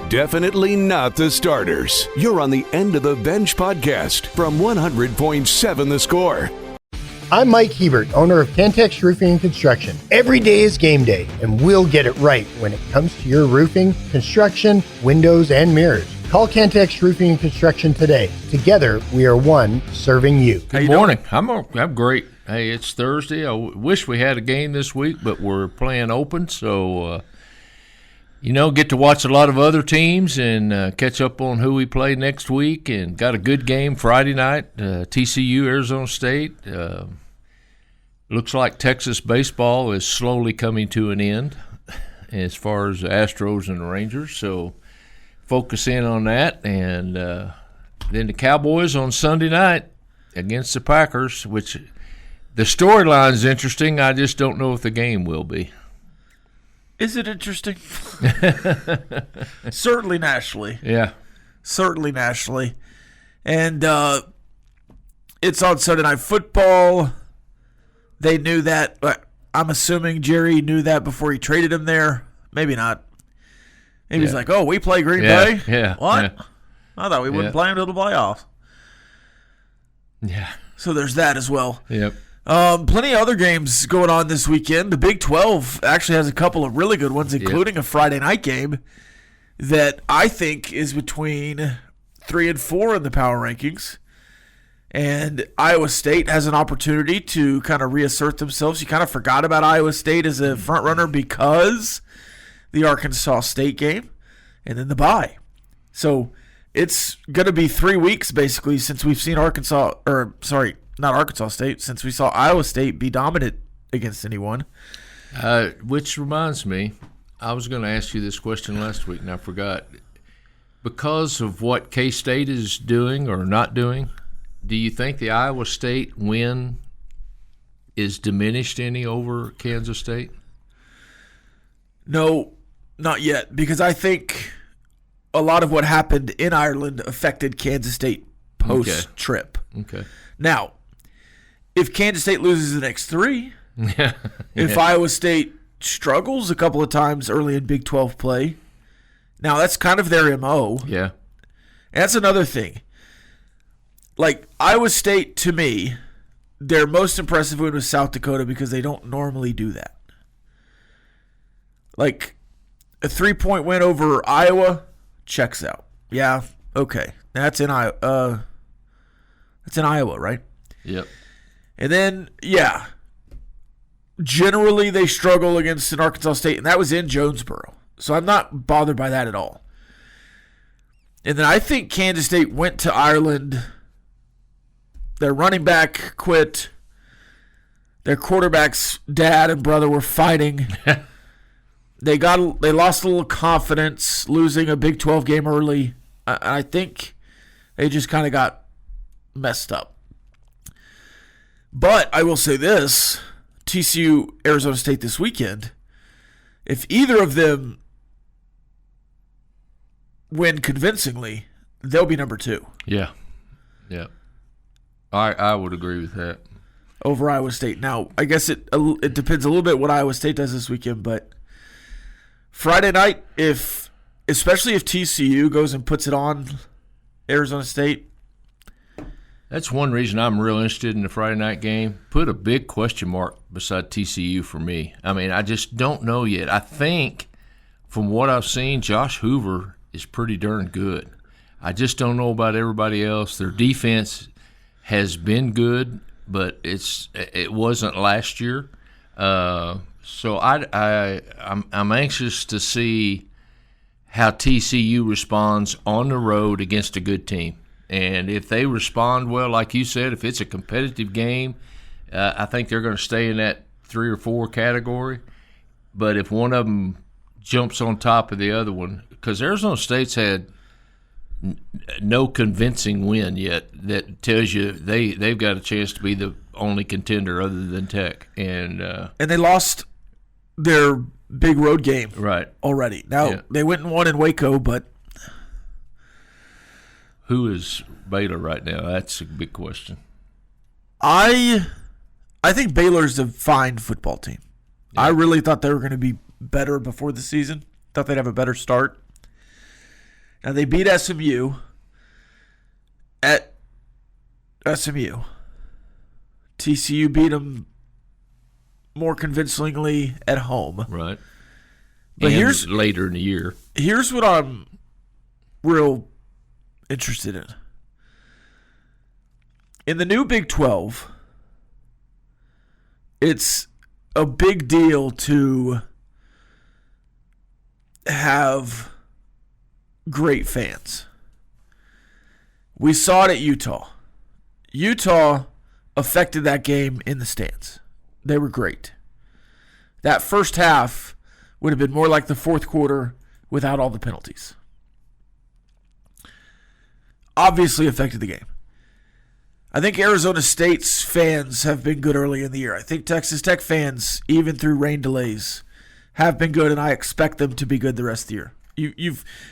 Definitely not the starters. You're on the End of the Bench podcast from 100.7 The Score. I'm Mike Hebert, owner of Cantex Roofing and Construction. Every day is game day, and we'll get it right when it comes to your roofing, construction, windows, and mirrors. Call Cantex Roofing and Construction today. Together, we are one serving you. Good morning. I'm great. Hey, it's Thursday. I wish we had a game this week, but we're playing open, so get to watch a lot of other teams and catch up on who we play next week. And got a good game Friday night, TCU, Arizona State. Looks like Texas baseball is slowly coming to an end as far as the Astros and the Rangers. So focus in on that. And then the Cowboys on Sunday night against the Packers, which the storyline is interesting. I just don't know if the game will be. Is it interesting? Certainly nationally. Yeah. Certainly nationally. And it's on Sunday Night Football. They knew that. I'm assuming Jerry knew that before he traded him there. Maybe not. Maybe he's like, we play Green Bay? Yeah. What? Yeah. I thought we wouldn't play until the playoffs. Yeah. So there's that as well. Yep. Plenty of other games going on this weekend. The Big 12 actually has a couple of really good ones, including a Friday night game that I think is between 3 and 4 in the power rankings. And Iowa State has an opportunity to kind of reassert themselves. You kind of forgot about Iowa State as a front runner because the Arkansas State game and then the bye. So it's going to be 3 weeks basically since we've seen since we saw Iowa State be dominant against anyone. Which reminds me, I was going to ask you this question last week, and I forgot. Because of what K-State is doing or not doing, do you think the Iowa State win is diminished any over Kansas State? No, not yet, because I think a lot of what happened in Ireland affected Kansas State post-trip. Okay. Now, if Kansas State loses the next 3, if Iowa State struggles a couple of times early in Big 12 play, now that's kind of their MO. Yeah. And that's another thing. Like, Iowa State, to me, their most impressive win was South Dakota because they don't normally do that. Like, a 3-point win over Iowa checks out. Yeah, okay. That's in Iowa. That's in Iowa, right? Yep. And then, generally they struggle against an Arkansas State, and that was in Jonesboro. So I'm not bothered by that at all. And then I think Kansas State went to Ireland. Their running back quit. Their quarterback's dad and brother were fighting. They lost a little confidence losing a Big 12 game early. I think they just kind of got messed up. But I will say this, TCU, Arizona State this weekend, if either of them win convincingly, they'll be number 2. Yeah. Yeah. I would agree with that. Over Iowa State. Now, I guess it depends a little bit what Iowa State does this weekend, but Friday night, especially if TCU goes and puts it on Arizona State. That's one reason I'm real interested in the Friday night game. Put a big question mark beside TCU for me. I mean, I just don't know yet. I think from what I've seen, Josh Hoover is pretty darn good. I just don't know about everybody else. Their defense has been good, but it wasn't last year. So I'm anxious to see how TCU responds on the road against a good team. And if they respond well, like you said, if it's a competitive game, I think they're going to stay in that 3 or 4 category. But if one of them jumps on top of the other one, because Arizona State's had no convincing win yet that tells you they've got a chance to be the only contender other than Tech. And they lost their big road game already. Now, they went and won in Waco, but who is Baylor right now? That's a big question. I think Baylor's a fine football team. Yeah. I really thought they were going to be better before the season. Thought they'd have a better start. Now, they beat SMU at SMU. TCU beat them more convincingly at home. Right. But and later in the year. Here's what I'm real interested in. In the new Big 12, it's a big deal to have great fans. We saw it at Utah. Utah affected that game in the stands. They were great. That first half would have been more like the fourth quarter without all the penalties. Obviously affected the game. I think Arizona State's fans have been good early in the year. I think Texas Tech fans, even through rain delays, have been good, and I expect them to be good the rest of the year.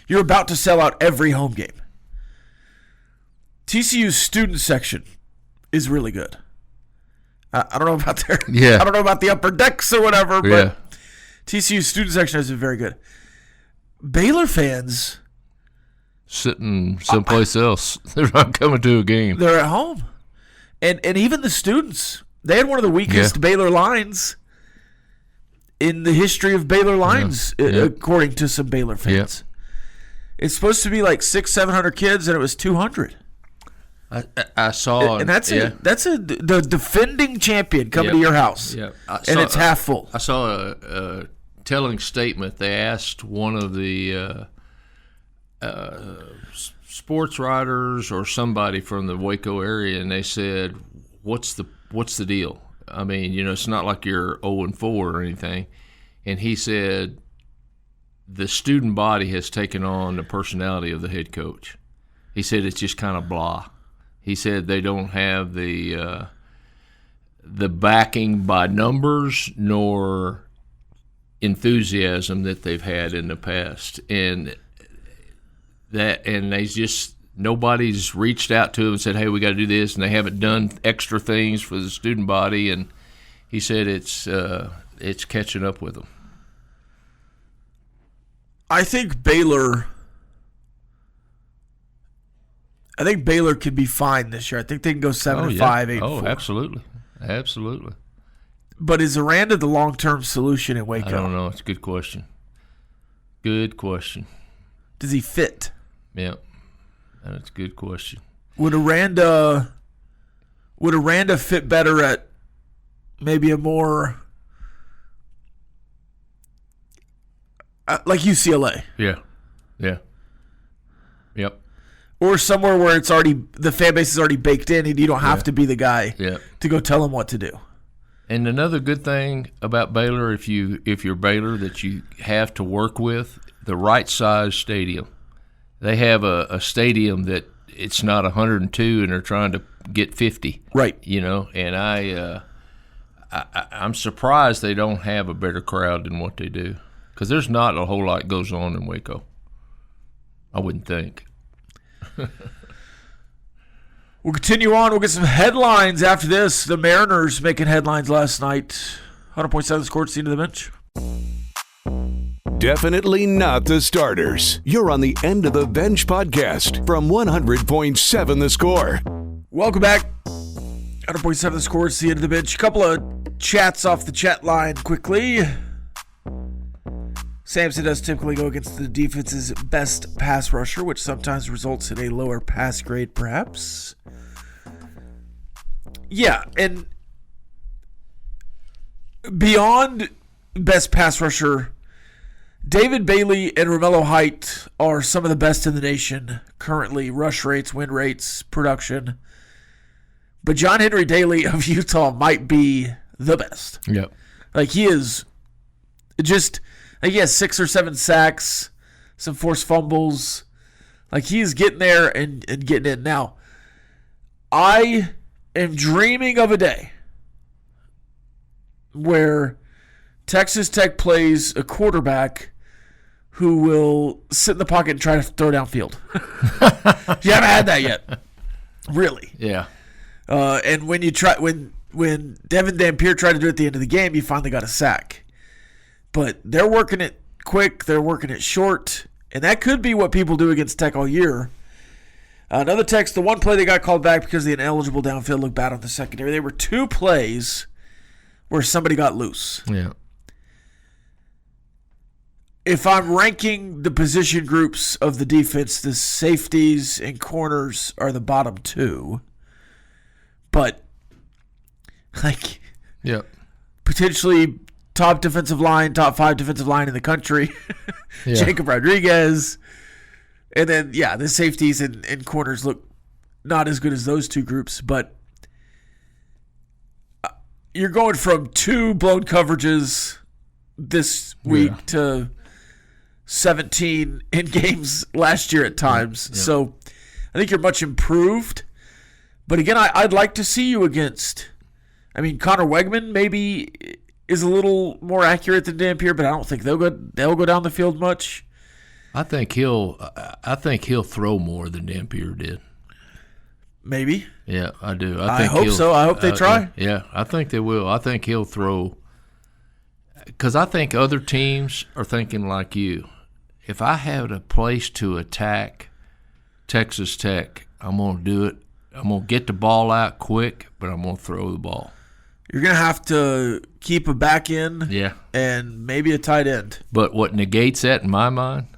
You're about to sell out every home game. TCU's student section is really good. I don't know about I don't know about the upper decks or whatever, but TCU's student section is very good. Baylor fans sitting someplace else. They're not coming to a game. They're at home. And even the students, they had one of the weakest Baylor lines in the history of Baylor lines, according to some Baylor fans. It's supposed to be like 600-700 kids, and it was 200. I saw, and that's the defending champion coming to your house, and it's half full. I saw a telling statement. They asked one of the sports writers or somebody from the Waco area, and they said, "What's the deal? I mean, it's not like you're 0-4 or anything." And he said, "The student body has taken on the personality of the head coach." He said it's just kind of blah. He said they don't have the backing by numbers nor enthusiasm that they've had in the past, and they just nobody's reached out to them and said, "Hey, we got to do this," and they haven't done extra things for the student body. And he said it's catching up with them. I think Baylor could be fine this year. I think they can go 7-5, 8-4. Oh, absolutely. Absolutely. But is Aranda the long-term solution in Waco? I don't know. It's a good question. Good question. Does he fit? Yeah. That's a good question. Would Aranda fit better at maybe a more like UCLA? Yeah. Yeah. Yep. Or somewhere where it's already the fan base is already baked in, and you don't have to be the guy to go tell them what to do. And another good thing about Baylor, if you're Baylor, that you have to work with the right size stadium. They have a stadium that it's not 102, and they're trying to get 50. Right. And I'm surprised they don't have a better crowd than what they do, because there's not a whole lot goes on in Waco. I wouldn't think. We'll continue on. We'll get some headlines after this. The Mariners making headlines last night. 100.7 Score, seat to the bench. Definitely not the starters. You're on the End of the Bench podcast from 100.7 The Score. Welcome back. 100.7 The Score, seat to the bench. A couple of chats off the chat line quickly. Sampson does typically go against the defense's best pass rusher, which sometimes results in a lower pass grade, perhaps. Yeah, and beyond best pass rusher, David Bailey and Romello Height are some of the best in the nation currently. Rush rates, win rates, production. But John Henry Daly of Utah might be the best. Yep. Like, he is just... he has 6 or 7 sacks, some forced fumbles. Like, he's getting there and getting in. Now, I am dreaming of a day where Texas Tech plays a quarterback who will sit in the pocket and try to throw downfield. You haven't had that yet. Really. Yeah. And when Devin Dampier tried to do it at the end of the game, you finally got a sack. But they're working it quick. They're working it short. And that could be what people do against Tech all year. Another text, the one play they got called back because the ineligible downfield looked bad on the secondary. There were 2 plays where somebody got loose. Yeah. If I'm ranking the position groups of the defense, the safeties and corners are the bottom 2. But, potentially top defensive line, top 5 defensive line in the country. Yeah. Jacob Rodriguez. And then, the safeties and corners look not as good as those 2 groups. But you're going from 2 blown coverages this week to 17 in games last year at times. Yeah. So I think you're much improved. But again, I'd like to see you against, Connor Wegman maybe is a little more accurate than Dampier, but I don't think they'll go down the field much. I think he'll throw more than Dampier did. Maybe. Yeah, I do. I hope so. I hope they try. Yeah, I think they will. I think he'll throw, because I think other teams are thinking like you. If I had a place to attack Texas Tech, I'm going to do it. I'm going to get the ball out quick, but I'm going to throw the ball. You're going to have to keep a back end Yeah. and maybe a tight end. But what negates that in my mind,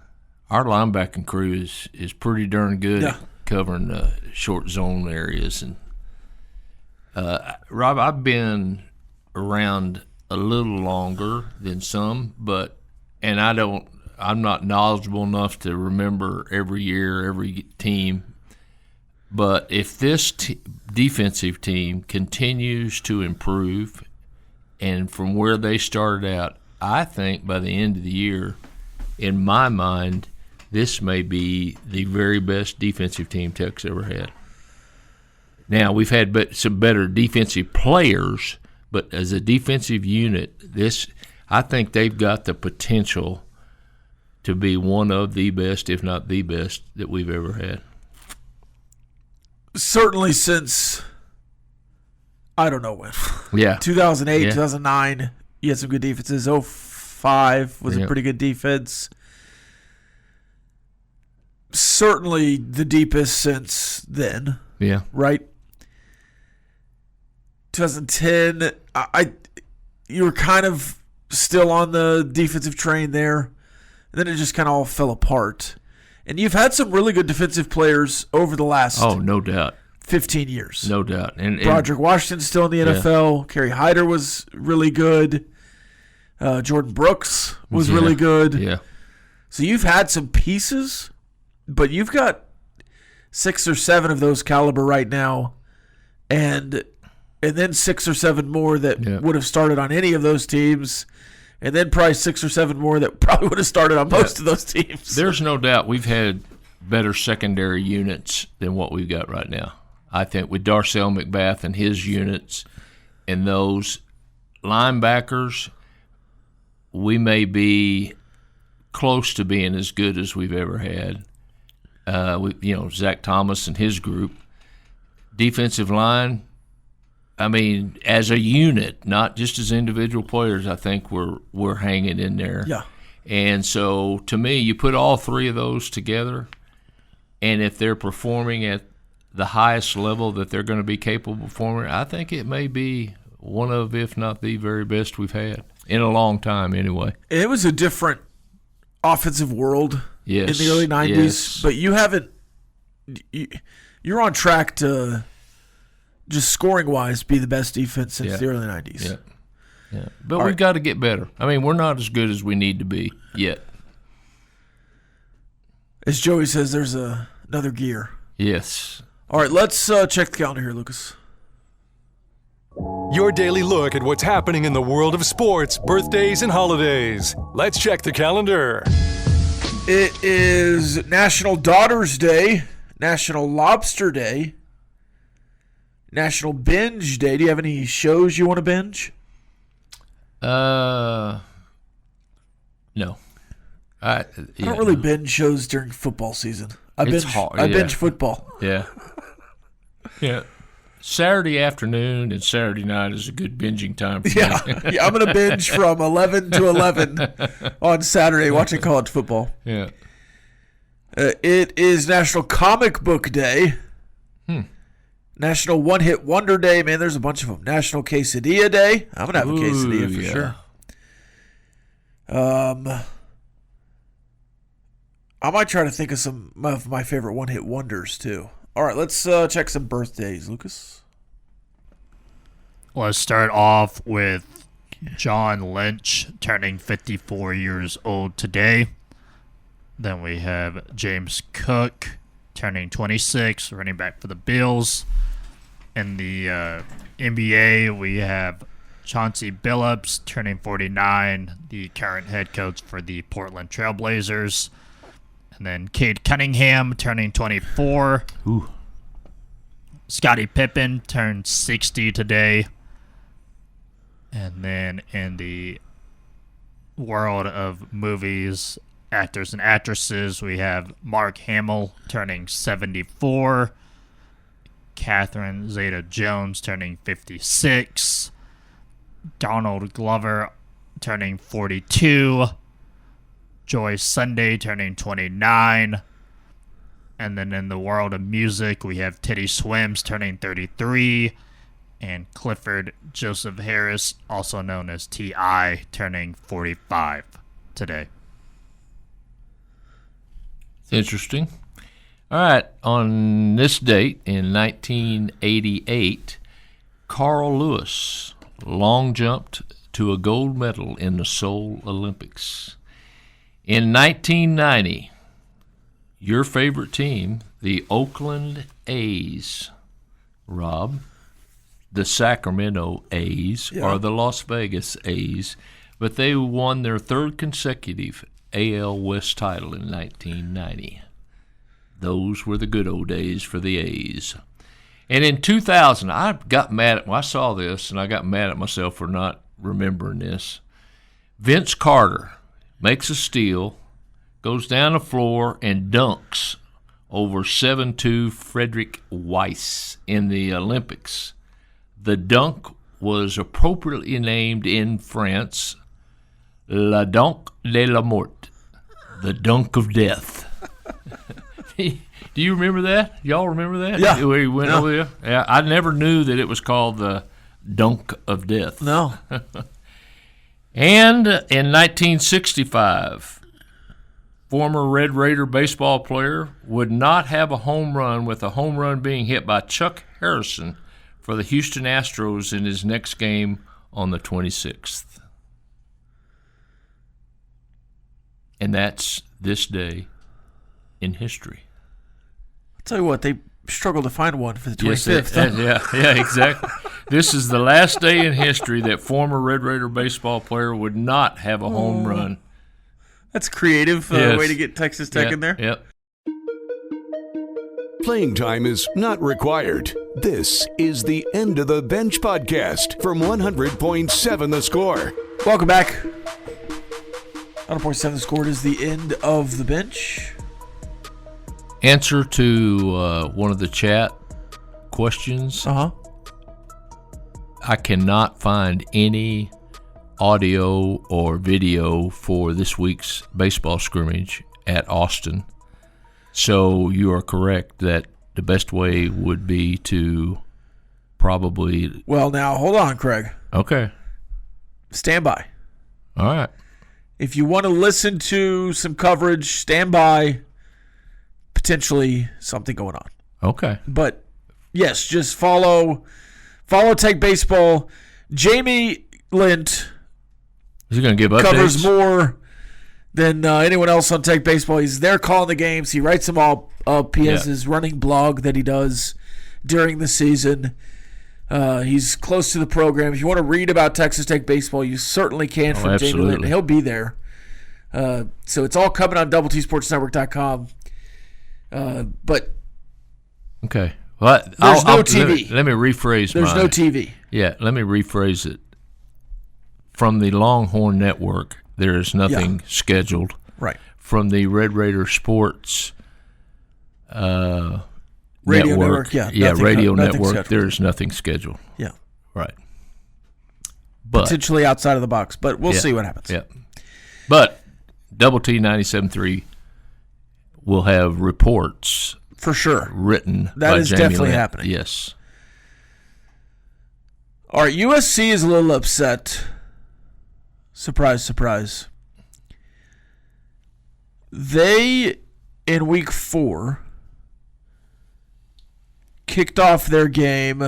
our linebacking crew is pretty darn good at covering short zone areas. And Rob, I've been around a little longer than some, I'm not knowledgeable enough to remember every year, every team. But if this defensive team continues to improve, and from where they started out, I think by the end of the year, in my mind, this may be the very best defensive team Tech's ever had. Now, we've had some better defensive players, but as a defensive unit, I think they've got the potential to be one of the best, if not the best, that we've ever had. Certainly since, I don't know when. Yeah. 2008, Yeah. 2009, you had some good defenses. 2005 was a pretty good defense. Certainly the deepest since then. Yeah. Right? 2010, you were kind of still on the defensive train there. And then it just kind of all fell apart. And you've had some really good defensive players over the last no doubt. 15 years. No doubt. And Broderick Washington's still in the NFL. Kerry Hyder was really good. Jordan Brooks was really good. Yeah. So you've had some pieces, but you've got 6 or 7 of those caliber right now, and then 6 or 7 more that would have started on any of those teams, and then probably 6 or 7 more that probably would have started on most of those teams. There's no doubt we've had better secondary units than what we've got right now. I think with Darcel McBath and his units and those linebackers, we may be close to being as good as we've ever had. Zach Thomas and his group. Defensive line, as a unit, not just as individual players, I think we're hanging in there. Yeah. And so, to me, you put all 3 of those together, and if they're performing at the highest level that they're going to be capable of performing, I think it may be one of, if not the very best we've had in a long time anyway. It was a different offensive world in the early 90s, but you're on track to just scoring-wise be the best defense since the early 90s. Yeah. But we've got to get better. We're not as good as we need to be yet. As Joey says, there's another gear. Yes. All right, let's check the calendar here, Lucas. Your daily look at what's happening in the world of sports, birthdays, and holidays. Let's check the calendar. It is National Daughters Day, National Lobster Day, National Binge Day. Do you have any shows you want to binge? No. I don't really binge shows during football season. I binge football. Yeah. Yeah. Saturday afternoon and Saturday night is a good binging time for me. Yeah, I'm going to binge from 11 to 11 on Saturday watching college football. Yeah. It is National Comic Book Day. National One Hit Wonder Day. Man, there's a bunch of them. National Quesadilla Day. I'm going to have a quesadilla for sure. I might try to think of some of my favorite one-hit wonders, too. All right, let's check some birthdays, Lucas. Let's start off with John Lynch turning 54 years old today. Then we have James Cook turning 26, running back for the Bills. In the NBA, we have Chauncey Billups turning 49, the current head coach for the Portland Trailblazers. And then Cade Cunningham turning 24. Ooh. Scottie Pippen turned 60 today. And then in the world of movies, actors and actresses, we have Mark Hamill turning 74. Catherine Zeta-Jones turning 56. Donald Glover turning 42. Joy Sunday turning 29. And then in the world of music, we have Teddy Swims turning 33. And Clifford Joseph Harris, also known as T.I., turning 45 today. Interesting. All right, on this date in 1988, Carl Lewis long jumped to a gold medal in the Seoul Olympics. In 1990, your favorite team, the Oakland A's, Rob, the Sacramento A's, or the Las Vegas A's, but they won their third consecutive AL West title in 1990. Those were the good old days for the A's. And in 2000, I got mad at, I saw this, and I got mad at myself for not remembering this. Vince Carter makes a steal, goes down the floor, and dunks over 7'2" Frederick Weiss in the Olympics. The dunk was appropriately named in France, La Dunk de la Mort, the dunk of death. Do you remember that? Y'all remember that? Yeah. Where he went over there? Yeah, I never knew that it was called the dunk of death. No. And in 1965, former Red Raider baseball player would not have a home run, with a home run being hit by Chuck Harrison for the Houston Astros in his next game on the 26th. And that's this day in history. I'll tell you what, they struggled to find one for the 25th. Yes, yeah, exactly. This is the last day in history that former Red Raider baseball player would not have a home run. That's creative way to get Texas Tech in there. Yep. Playing time is not required. This is the End of the Bench podcast from 100.7 The Score. Welcome back. 100.7 The Score is the End of the Bench. Answer to one of the chat questions. I cannot find any audio or video for this week's baseball scrimmage at Austin. So you are correct that the best way would be to probably... Well, now, hold on, Craig. Okay. Stand by. All right. If you want to listen to some coverage, stand by. Potentially something going on. Okay. But, yes, just follow Tech Baseball. Jamie Lint Is he going to give updates? covers more than anyone else on Tech Baseball. He's there calling the games. He writes them all up. He has his running blog that he does during the season. He's close to the program. If you want to read about Texas Tech Baseball, you certainly can from Jamie Lint. He'll be there. So it's all coming on DoubleTSportsNetwork.com. But okay. Well, there's no TV. Let me rephrase There's no TV. Yeah, let me rephrase it. From the Longhorn Network, there is nothing scheduled. Right. From the Red Raider Sports Radio Network. Radio Network, scheduled. there's nothing scheduled. Yeah. Right. But potentially outside of the box, but we'll see what happens. Yeah. But Double T 97.3 we'll have reports for sure written. That by is Jamie definitely Lynn. happening. Yes. All right, USC is a little upset. Surprise, surprise. They, in week 4, kicked off their game.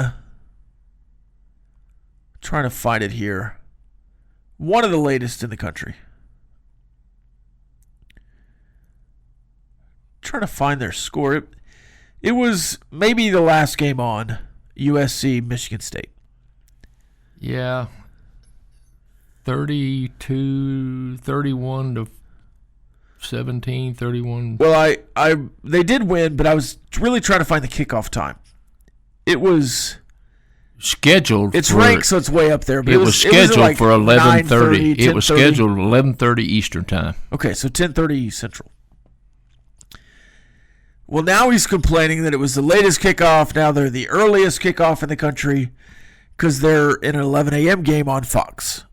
Trying to find it here. One of the latest in the country. Trying to find their score. It was maybe the last game on USC, Michigan State. Yeah. 31 to 17, 31. Well, they did win, but I was really trying to find the kickoff time. It was scheduled. It's ranked, so it's way up there. But it was scheduled like for 11:30. It was 10:30. scheduled 11:30 Eastern time. Okay, so 10:30 Central. Well, now he's complaining that it was the latest kickoff. Now they're the earliest kickoff in the country because they're in an 11 a.m. game on Fox.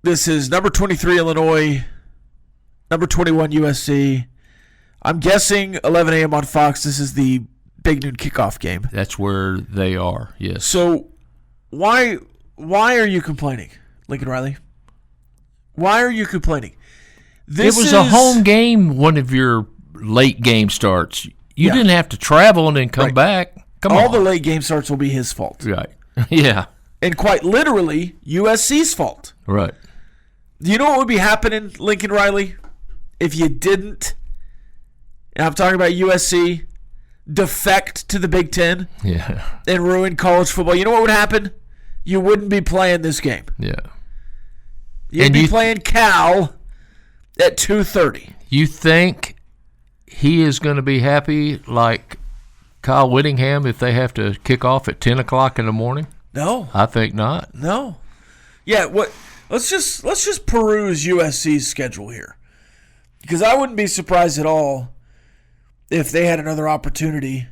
This is number 23 Illinois, number 21 USC. I'm guessing 11 a.m. on Fox. This is the big noon kickoff game. That's where they are, yes. So why are you complaining, Lincoln Riley? Why are you complaining? It was a home game, one of your late game starts. You didn't have to travel and then come back. All the late game starts will be his fault. Right. Yeah. And quite literally, USC's fault. Right. Do you know what would be happening, Lincoln Riley, if you didn't, and I'm talking about USC, defect to the Big Ten and ruin college football? You know what would happen? You wouldn't be playing this game. Yeah. You'd be playing Cal at 2:30. You think he is going to be happy like Kyle Whittingham if they have to kick off at 10 o'clock in the morning? No. I think not. No. Yeah, let's just peruse USC's schedule here. Because I wouldn't be surprised at all if they had another opportunity.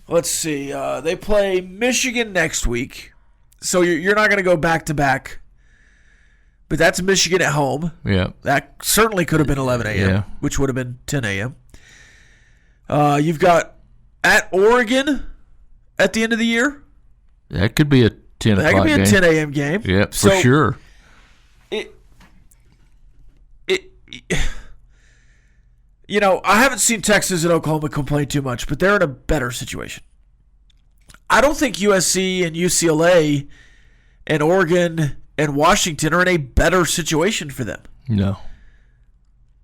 Let's see. They play Michigan next week. So you're not going to go back-to-back. But that's Michigan at home. Yeah. That certainly could have been 11 a.m., which would have been 10 a.m. You've got at Oregon at the end of the year. That could be a 10 o'clock game. That could be a 10 a.m. game. Yeah, for sure. You know, I haven't seen Texas and Oklahoma complain too much, but they're in a better situation. I don't think USC and UCLA and Oregon and Washington are in a better situation for them. No.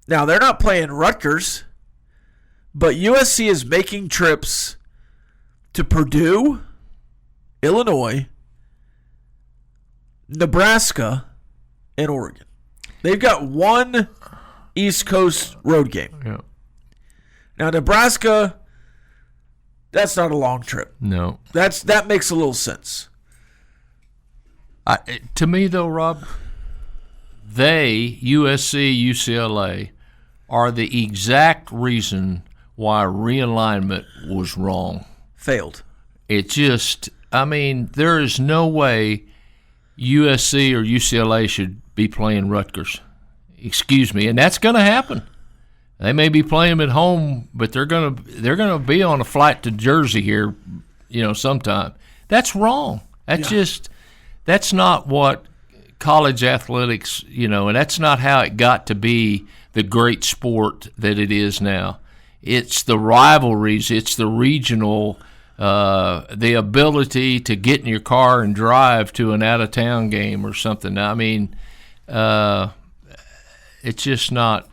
Now, they're not playing Rutgers, but USC is making trips to Purdue, Illinois, Nebraska, and Oregon. They've got one East Coast road game. Yeah. Now, Nebraska, that's not a long trip. No. That makes a little sense. To me, though, Rob, USC, UCLA, are the exact reason why realignment was wrong. Failed. It just, there is no way USC or UCLA should be playing Rutgers. Excuse me, and that's going to happen. They may be playing them at home, but they're going to be on a flight to Jersey here, sometime. That's wrong. That's not what college athletics, and that's not how it got to be the great sport that it is now. It's the rivalries, it's the regional, the ability to get in your car and drive to an out-of-town game or something. It's just not,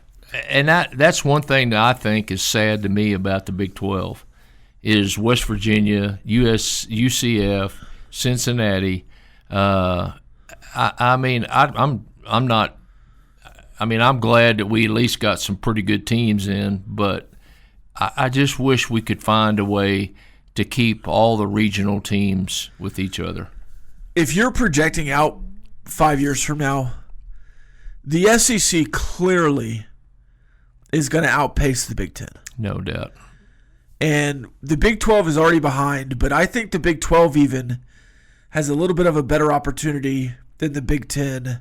and that's one thing that I think is sad to me about the Big 12 is West Virginia, UCF, Cincinnati. I'm glad that we at least got some pretty good teams in, but I just wish we could find a way to keep all the regional teams with each other. If you're projecting out 5 years from now, the SEC clearly is going to outpace the Big Ten. No doubt. And the Big 12 is already behind, but I think the Big 12 even has a little bit of a better opportunity than the Big Ten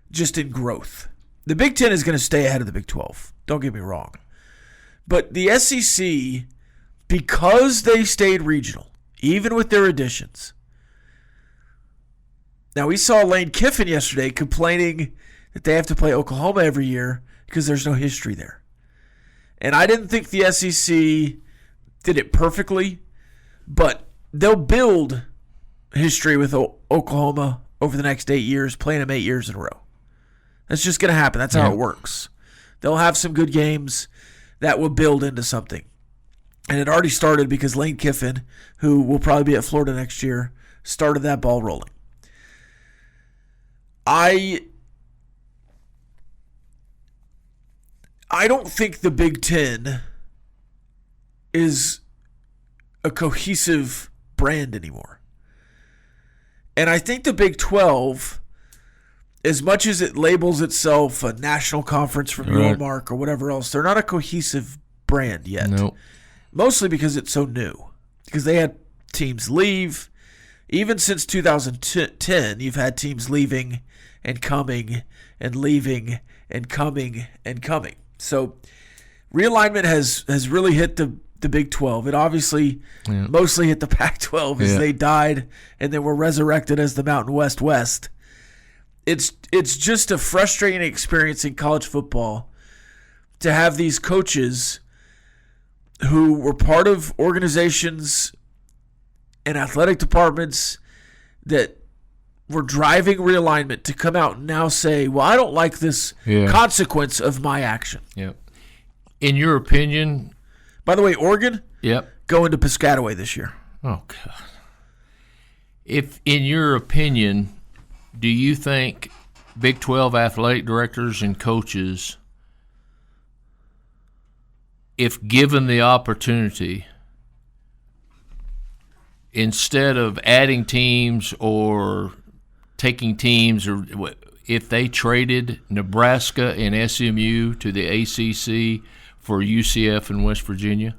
just in growth. The Big Ten is going to stay ahead of the Big 12. Don't get me wrong. But the SEC, because they stayed regional, even with their additions. Now, we saw Lane Kiffin yesterday complaining that they have to play Oklahoma every year because there's no history there. And I didn't think the SEC did it perfectly, but they'll build history with Oklahoma over the next 8 years, playing them 8 years in a row. That's just going to happen. That's how it works. They'll have some good games that will build into something. And it already started because Lane Kiffin, who will probably be at Florida next year, started that ball rolling. I don't think the Big Ten is a cohesive brand anymore. And I think the Big 12, as much as it labels itself a national conference from your mark or whatever else, they're not a cohesive brand yet. Nope. Mostly because it's so new. Because they had teams leave. Even since 2010, you've had teams leaving and coming and leaving and coming and coming. So realignment has really hit the Big 12. It obviously mostly hit the Pac-12 as they died and then were resurrected as the Mountain West. It's just a frustrating experience in college football to have these coaches who were part of organizations and athletic departments that were driving realignment to come out and now say, well, I don't like this consequence of my action. Yep. In your opinion... By the way, Oregon going to Piscataway this year. Oh, God. If, in your opinion, do you think Big 12 athletic directors and coaches, if given the opportunity, instead of adding teams or taking teams, or if they traded Nebraska and SMU to the ACC for UCF and West Virginia,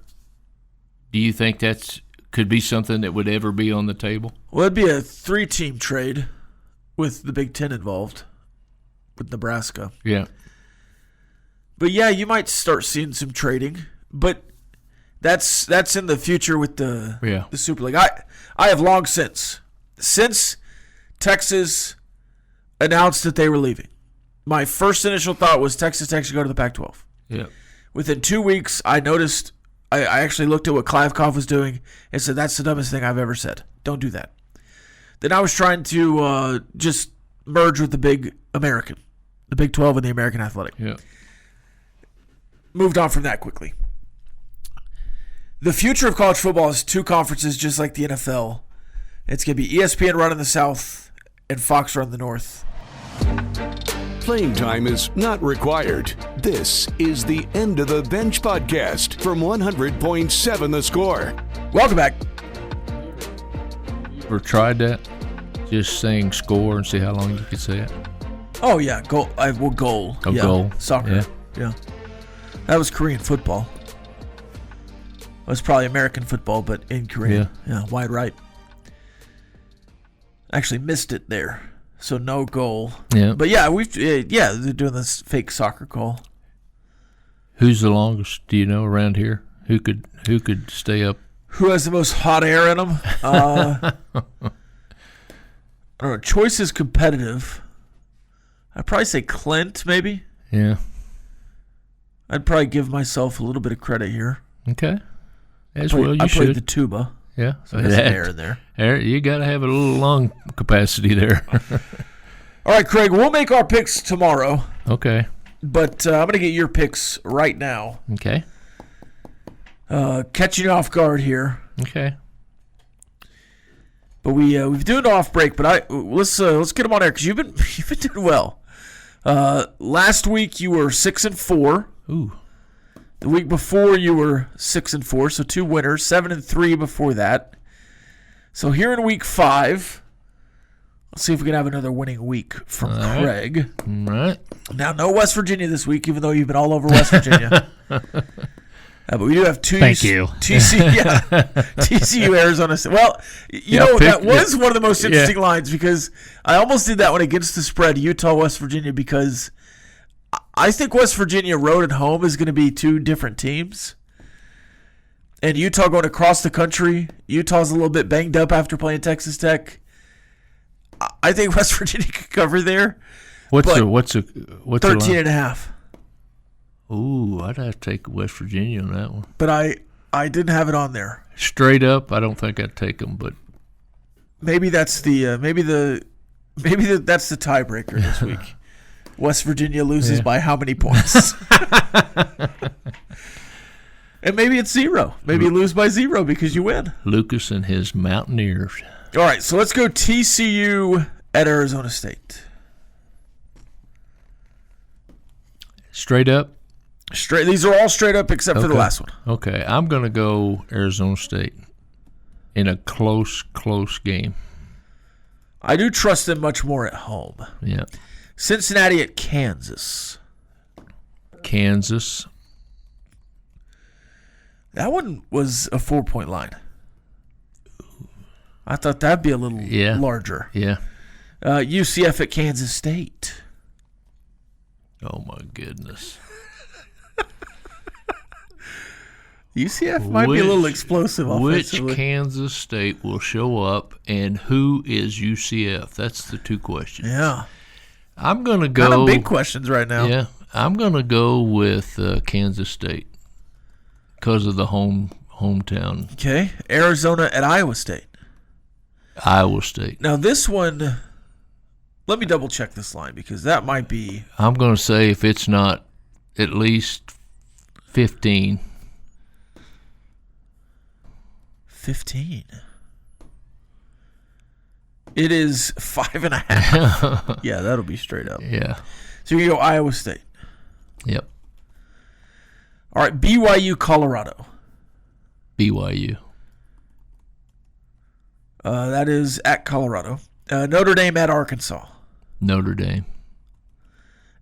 do you think that's could be something that would ever be on the table? Well, it'd be a 3-team trade with the Big Ten involved with Nebraska. Yeah. But yeah, you might start seeing some trading, but that's in the future with the Super League. I have long since Texas announced that they were leaving, my first initial thought was Texas Tech should go to the Pac-12. Yeah. Within 2 weeks, I noticed, I actually looked at what Kliavkoff was doing and said, that's the dumbest thing I've ever said. Don't do that. Then I was trying to just merge with the Big American, the Big 12 and the American Athletic. Yeah. Moved on from that quickly. The future of college football is 2 conferences just like the NFL. It's going to be ESPN running the South and Fox running the North. Playing time is not required. This is the End of the Bench podcast from 100.7 The Score. Welcome back. Ever tried that? Just saying score and see how long you could say it? Oh, yeah. Goal. Goal. Oh, goal. Soccer. Yeah. That was Korean football. It was probably American football, but in Korean. Yeah, wide right. Actually missed it there. So no goal. Yeah. But yeah, they're doing this fake soccer call. Who's the longest, do you know, around here? Who could stay up? Who has the most hot air in them? I don't know. Choice is competitive. I'd probably say Clint, maybe. Yeah. I'd probably give myself a little bit of credit here. Okay. I played the tuba. Yeah. So there's some air in there. You got to have a little lung capacity there. All right, Craig, we'll make our picks tomorrow. Okay. But I'm going to get your picks right now. Okay. Catching you off guard here. Okay. But we've doing it off break, but let's get them on air because you've been doing well. Last week you were 6-4. Ooh. The week before you were 6-4, so 2 winners. 7-3 before that. So here in week 5, let's see if we can have another winning week from Craig. All right. Now, no West Virginia this week, even though you've been all over West Virginia. But we do have TCU, Arizona State. Well, that was one of the most interesting lines because I almost did that one against the spread, Utah, West Virginia, because I think West Virginia road and home is going to be two different teams. And Utah going across the country. Utah's a little bit banged up after playing Texas Tech. I think West Virginia could cover there. What's 13 and a half. Ooh, I'd have to take West Virginia on that one. But I didn't have it on there. Straight up, I don't think I'd take them, but maybe that's the that's the tiebreaker this week. West Virginia loses by how many points? And maybe it's 0. Maybe you lose by 0 because you win. Lucas and his Mountaineers. All right, so let's go TCU at Arizona State. Straight up? These are all straight up except for the last one. Okay, I'm going to go Arizona State in a close game. I do trust them much more at home. Yeah. Cincinnati at Kansas. Kansas. That one was a 4-point line. I thought that'd be a little larger. Yeah. UCF at Kansas State. Oh, my goodness. UCF might be a little explosive offensively. Which Kansas State will show up, and who is UCF? That's the two questions. Yeah. I'm going to go. Kind of big questions right now. Yeah. I'm going to go with Kansas State because of the hometown. Okay. Arizona at Iowa State. Iowa State. Now, this one, let me double check this line because that might be. I'm going to say if it's not at least 15. 15. It is 5.5. Yeah, that'll be straight up. Yeah. So you go Iowa State. Yep. All right, BYU, Colorado. BYU. That is at Colorado. Notre Dame at Arkansas. Notre Dame.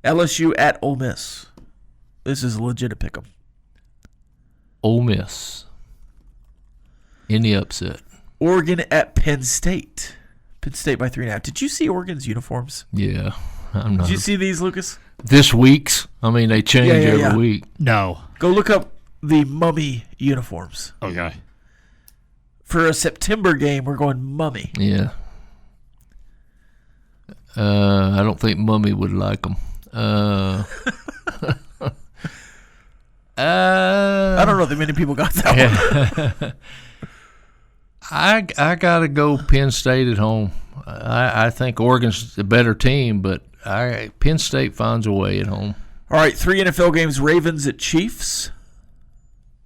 LSU at Ole Miss. This is a legit pick 'em. Ole Miss. In the upset. Oregon at Penn State. Penn State by 3.5. Did you see Oregon's uniforms? Yeah. I'm not. Did you see these, Lucas? This week's? I mean, they change every week. No. Go look up the Mummy uniforms. Okay. For a September game, we're going Mummy. Yeah. I don't think Mummy would like them. I don't know that many people got that one. I gotta go Penn State at home. I think Oregon's a better team, but Penn State finds a way at home. All right, 3 NFL games: Ravens at Chiefs.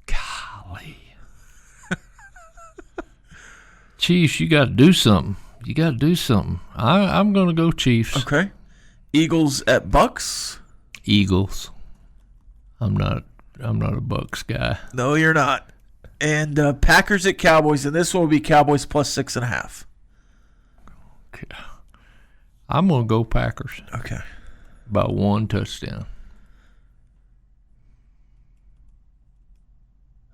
Golly, Chiefs, you got to do something. I'm gonna go Chiefs. Okay. Eagles at Bucks. Eagles. I'm not a Bucks guy. No, you're not. And Packers at Cowboys, and this one will be Cowboys plus 6.5. Okay. I'm going to go Packers. Okay. By 1 touchdown.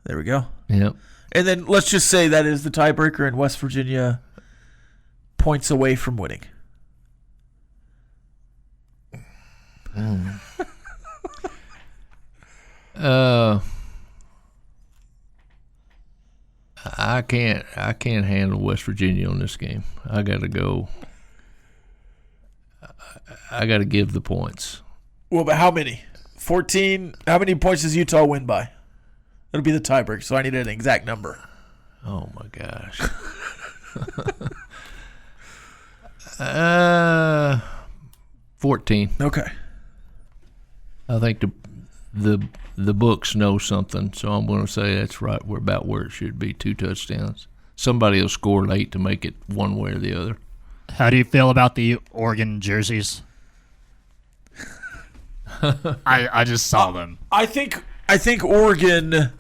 There we go. Yep. And then let's just say that is the tiebreaker, and West Virginia points away from winning. I can't handle West Virginia on this game. I got to go. I got to give the points. Well, but how many? 14? How many points does Utah win by? That'll be the tiebreaker, so I need an exact number. Oh, my gosh. 14. Okay. I think the books know something, so I'm going to say that's right. We're about where it should be, 2 touchdowns. Somebody will score late to make it one way or the other. How do you feel about the Oregon jerseys? I just saw them. I think Oregon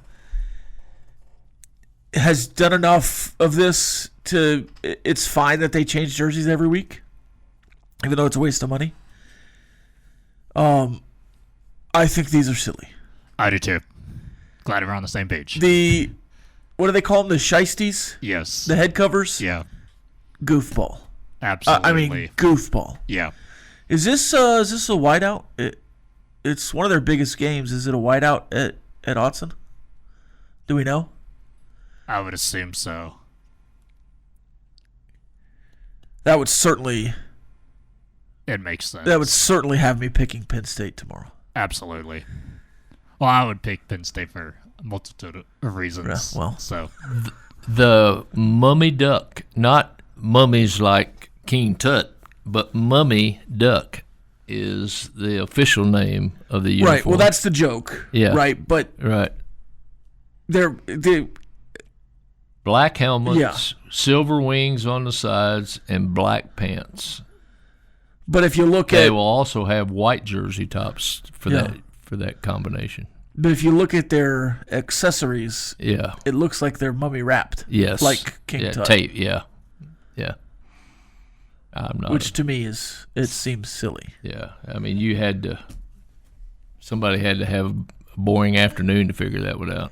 has done enough of this to it's fine that they change jerseys every week, even though it's a waste of money. I think these are silly. I do too. Glad we're on the same page. What do they call them? The shiesties? Yes. The head covers? Yeah. Goofball. Absolutely. I mean, goofball. Yeah. Is this a whiteout? It's one of their biggest games. Is it a whiteout at Autzen? Do we know? I would assume so. That would certainly makes sense. That would certainly have me picking Penn State tomorrow. Absolutely. Well, I would pick Penn State for a multitude of reasons. Yeah, well. So The Mummy Duck, not mummies like King Tut, but Mummy Duck is the official name of the uniform. Right. Well, that's the joke. Yeah. Right. But right. they're Black helmets, Yeah. silver wings on the sides, and black pants. But if you look They at will also have white jersey tops for that combination. But if you look at their accessories, Yeah. it looks like they're mummy wrapped. Yes. Like King Tut. Tape. Yeah. Yeah. I'm not. Which to me seems silly. Yeah. I mean, somebody had to have a boring afternoon to figure that one out.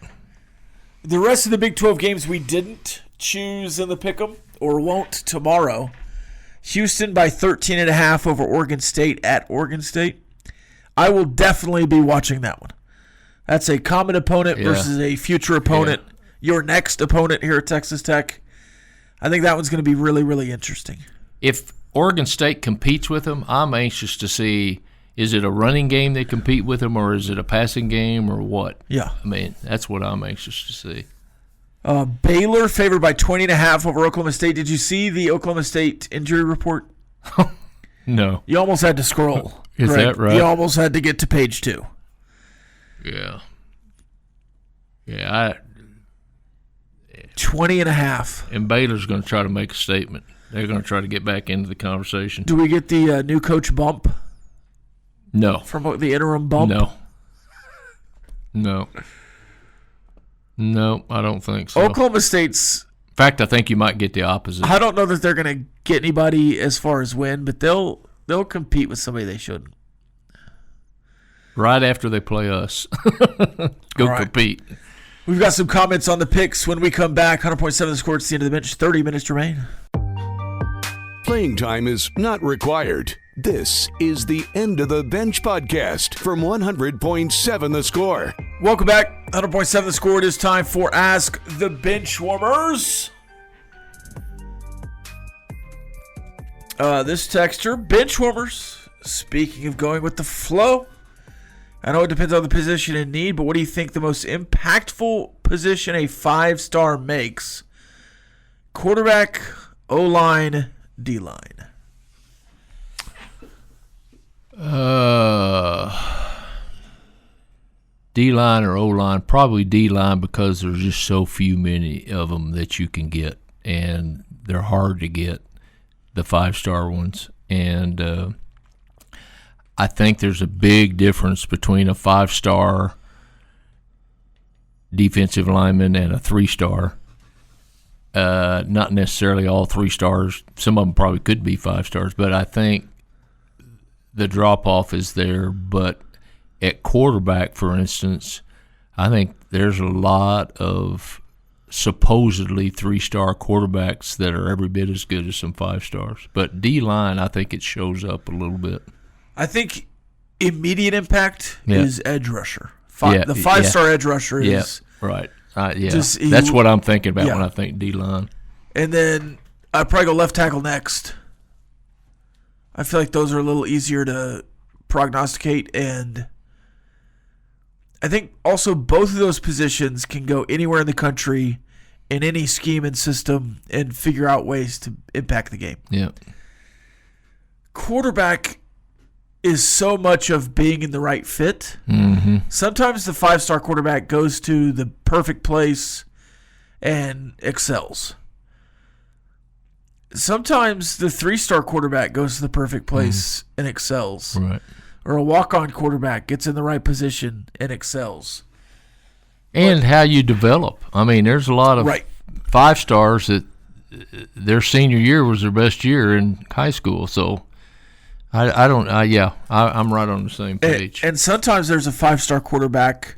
The rest of the Big 12 games we didn't choose in the pick'em or won't tomorrow. Houston by 13.5 over Oregon State at Oregon State. I will definitely be watching that one. That's a common opponent versus a future opponent. Your next opponent here at Texas Tech. I think that one's going to be really, really interesting. If Oregon State competes with them, I'm anxious to see, is it a running game they compete with them, or is it a passing game, or what? Yeah. I mean, that's what I'm anxious to see. Baylor favored by 20.5 over Oklahoma State. Did you see the Oklahoma State injury report? No. You almost had to scroll. Is that right? You almost had to get to page 2. Yeah. Yeah. 20.5. And Baylor's going to try to make a statement. They're going to try to get back into the conversation. Do we get the new coach bump? No. From the interim bump? No. No, I don't think so. Oklahoma State's... In fact, I think you might get the opposite. I don't know that they're going to get anybody as far as win, but they'll compete with somebody they shouldn't. Right after they play us. Go compete. We've got some comments on the picks when we come back. 100.7 The Score. It's the end of the bench. 30 minutes remain. Playing time is not required. This is the End of the Bench podcast from 100.7 The Score. Welcome back. 100.7 The Score. It is time for Ask The Benchwarmers. This texter, Benchwarmers, speaking of going with the flow, I know it depends on the position and need, but what do you think the most impactful position a 5-star makes? Quarterback, O-line, D-line. D-line or O-line? Probably D-line, because there's just so many of them that you can get, and they're hard to get, the 5-star ones. And I think there's a big difference between a 5-star defensive lineman and a 3-star. Not necessarily all 3 stars. Some of them probably could be 5 stars, but I think the drop-off is there. But at quarterback, for instance, I think there's a lot of supposedly 3-star quarterbacks that are every bit as good as some 5 stars. But D-line, I think it shows up a little bit. I think immediate impact is edge rusher. The 5-star edge rusher is... Yeah, right. That's what I'm thinking about when I think D-line. And then I'd probably go left tackle next. I feel like those are a little easier to prognosticate, and I think also both of those positions can go anywhere in the country in any scheme and system and figure out ways to impact the game. Yeah. Quarterback is so much of being in the right fit. Mm-hmm. Sometimes the 5-star quarterback goes to the perfect place and excels. Sometimes the 3-star quarterback goes to the perfect place and excels. Right. Or a walk-on quarterback gets in the right position and excels. And how you develop. I mean, there's a lot of 5-stars that their senior year was their best year in high school. So I'm right on the same page. And sometimes there's a 5-star quarterback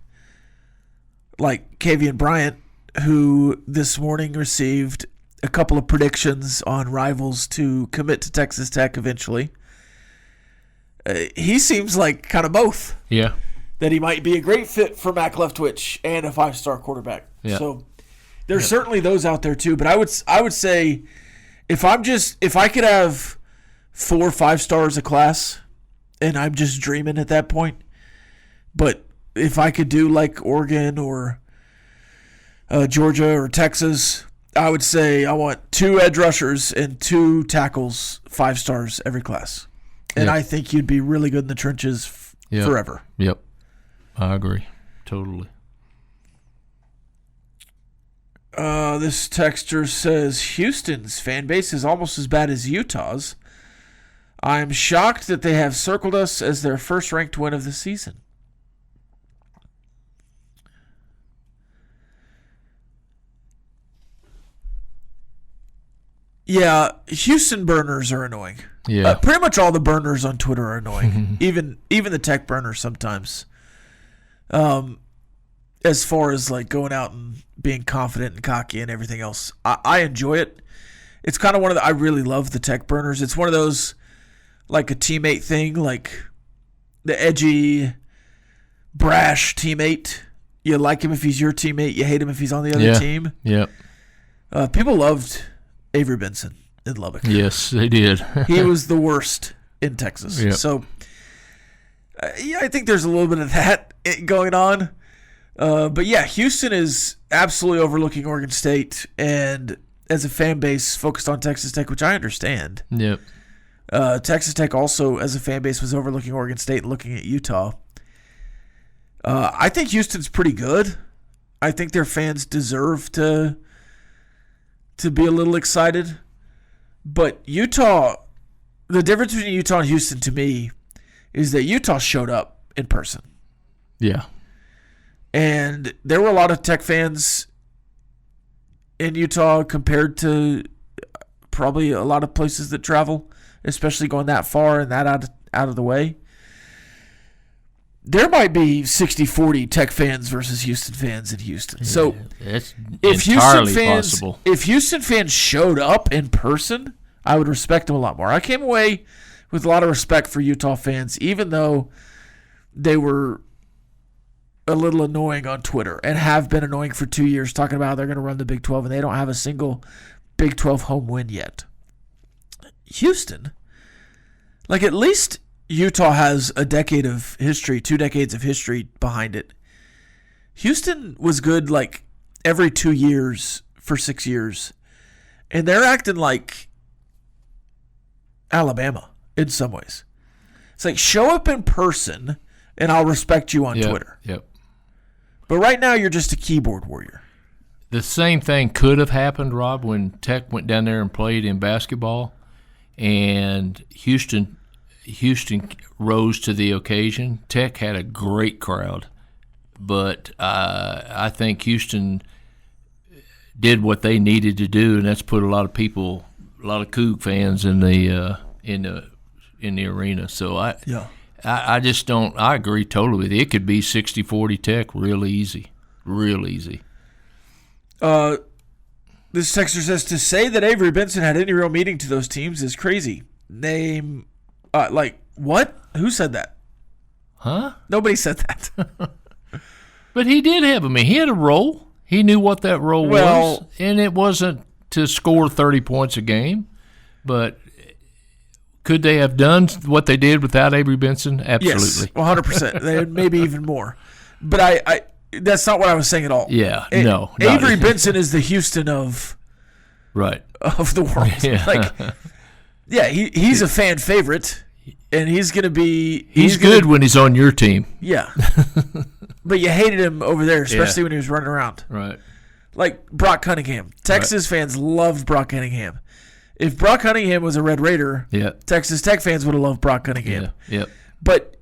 like Kavian Bryant, who this morning received a couple of predictions on rivals to commit to Texas Tech eventually. he seems like kind of both. Yeah. That he might be a great fit for Mac Leftwich and a 5-star quarterback. Yeah. So there's certainly those out there too. But I would say if I could have 4 5-stars a class, and I'm just dreaming at that point, but if I could do like Oregon or Georgia or Texas, I would say I want 2 edge rushers and 2 tackles 5 stars every class. And I think you'd be really good in the trenches forever. Yep. I agree. Totally. This texter says Houston's fan base is almost as bad as Utah's. I am shocked that they have circled us as their first-ranked win of the season. Yeah, Houston burners are annoying. Yeah. Pretty much all the burners on Twitter are annoying. even the tech burners sometimes. As far as like going out and being confident and cocky and everything else, I enjoy it. It's kind of one of the, I really love the tech burners. It's one of those like a teammate thing, like the edgy, brash teammate. You like him if he's your teammate. You hate him if he's on the other team. Yep. People loved Avery Benson in Lubbock. Yes, they did. He was the worst in Texas. Yep. So, I think there's a little bit of that going on. But yeah, Houston is absolutely overlooking Oregon State, and as a fan base focused on Texas Tech, which I understand. Yep. Texas Tech also, as a fan base, was overlooking Oregon State and looking at Utah. I think Houston's pretty good. I think their fans deserve to be a little excited. But Utah, the difference between Utah and Houston to me is that Utah showed up in person. Yeah. And there were a lot of Tech fans in Utah compared to probably a lot of places that travel, especially going that far and that out of the way. There might be 60-40 Tech fans versus Houston fans in Houston. So it's if entirely possible. If Houston fans showed up in person, I would respect them a lot more. I came away with a lot of respect for Utah fans, even though they were a little annoying on Twitter and have been annoying for 2 years, talking about how they're going to run the Big 12 and they don't have a single Big 12 home win yet. Houston, like at least Utah has a decade of history, 2 decades of history behind it. Houston was good like every 2 years for 6 years. And they're acting like Alabama in some ways. It's like show up in person and I'll respect you on Twitter. Yep. But right now you're just a keyboard warrior. The same thing could have happened, Rob, when Tech went down there and played in basketball, and Houston rose to the occasion. Tech had a great crowd, but I think Houston did what they needed to do, and that's put a lot of Coug fans in the arena. So I just don't. I agree totally with you. It could be 60-40 Tech, real easy. This texter says to say that Avery Benson had any real meaning to those teams is crazy. Name, what? Who said that? Huh? Nobody said that. But he did have he had a role. He knew what that role was, and it wasn't to score 30 points a game. But could they have done what they did without Avery Benson? Absolutely. Yes, 100%. Maybe even more. But I that's not what I was saying at all. Yeah, no. Avery Benson is the Houston of the world. Yeah. He's a fan favorite, and he's going to be. He's good when he's on your team. Yeah, but you hated him over there, especially when he was running around. Right. Like Brock Cunningham. Texas fans loved Brock Cunningham. If Brock Cunningham was a Red Raider, Texas Tech fans would have loved Brock Cunningham. Yeah. Yep. But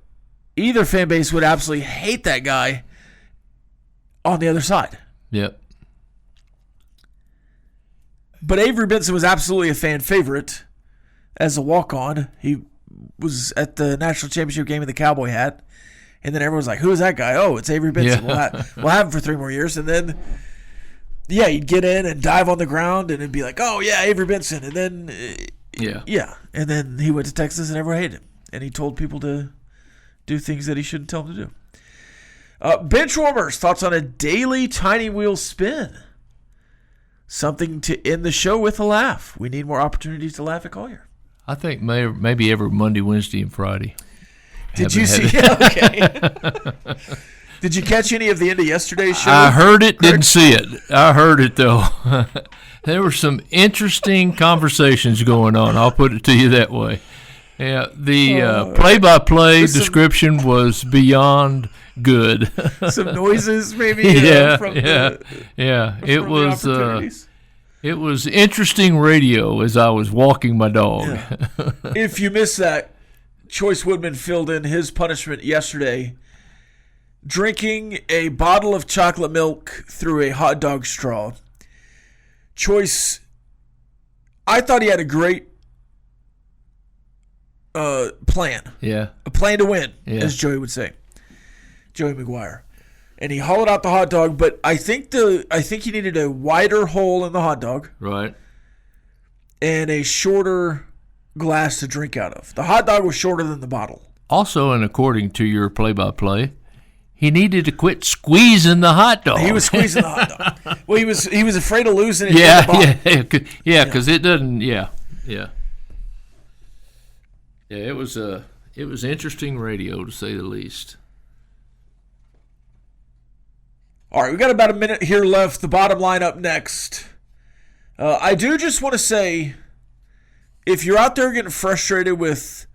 either fan base would absolutely hate that guy on the other side. Yep. But Avery Benson was absolutely a fan favorite as a walk-on. He was at the national championship game in the cowboy hat, and then everyone's like, "Who is that guy?" Oh, it's Avery Benson. Yeah. We'll have him for 3 more years, and then he'd get in and dive on the ground, and it'd be like, "Oh yeah, Avery Benson," and then and then he went to Texas, and everyone hated him. and he told people to do things that he shouldn't tell them to do. Benchwarmers, thoughts on a daily tiny wheel spin? Something to end the show with a laugh. We need more opportunities to laugh at Collier. I think maybe every Monday, Wednesday, and Friday. Did you see? Okay. Did you catch any of the end of yesterday's show? I heard it, didn't see it. I heard it, though. There were some interesting conversations going on. I'll put it to you that way. Yeah, the play-by-play description was beyond good. Some noises, maybe. It was interesting radio as I was walking my dog. Yeah. If you missed that, Choice Woodman filled in his punishment yesterday, drinking a bottle of chocolate milk through a hot dog straw. Choice, I thought he had a great plan. Yeah. A plan to win, as Joey would say. Joey McGuire. And he hollowed out the hot dog, but I think he needed a wider hole in the hot dog. Right. And a shorter glass to drink out of. The hot dog was shorter than the bottle. Also, and according to your play-by-play, he needed to quit squeezing the hot dog. He was squeezing the hot dog. Well, he was afraid of losing it. Because it doesn't. Yeah. It was interesting radio to say the least. All right, we got about a minute here left. The bottom line up next. I do just want to say, if you're out there getting frustrated with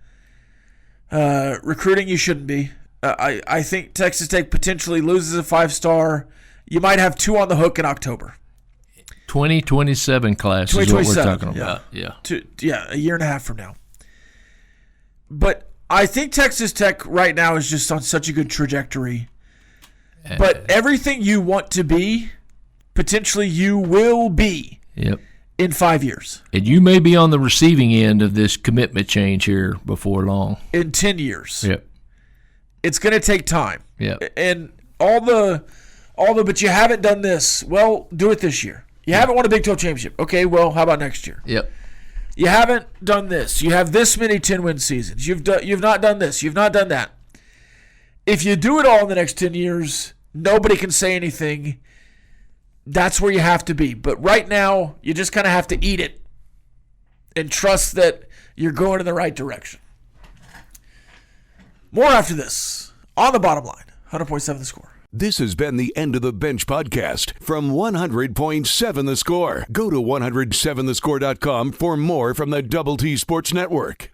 recruiting, you shouldn't be. I think Texas Tech potentially loses a 5-star. You might have 2 on the hook in October. 2027 class is what we're talking about. Yeah, a year and a half from now. But I think Texas Tech right now is just on such a good trajectory. But everything you want to be, potentially you will be in 5 years. And you may be on the receiving end of this commitment change here before long. In 10 years. Yep. It's going to take time. Yep. And all the, but you haven't done this. Well, do it this year. You haven't won a Big 12 championship. Okay, well, how about next year? Yep. You haven't done this. You have this many 10-win seasons. You've not done this. You've not done that. If you do it all in the next 10 years, nobody can say anything. That's where you have to be. But right now, you just kind of have to eat it and trust that you're going in the right direction. More after this on the bottom line. 100.7 The Score. This has been the End of the Bench podcast from 100.7 The Score. Go to 107thescore.com for more from the Double T Sports Network.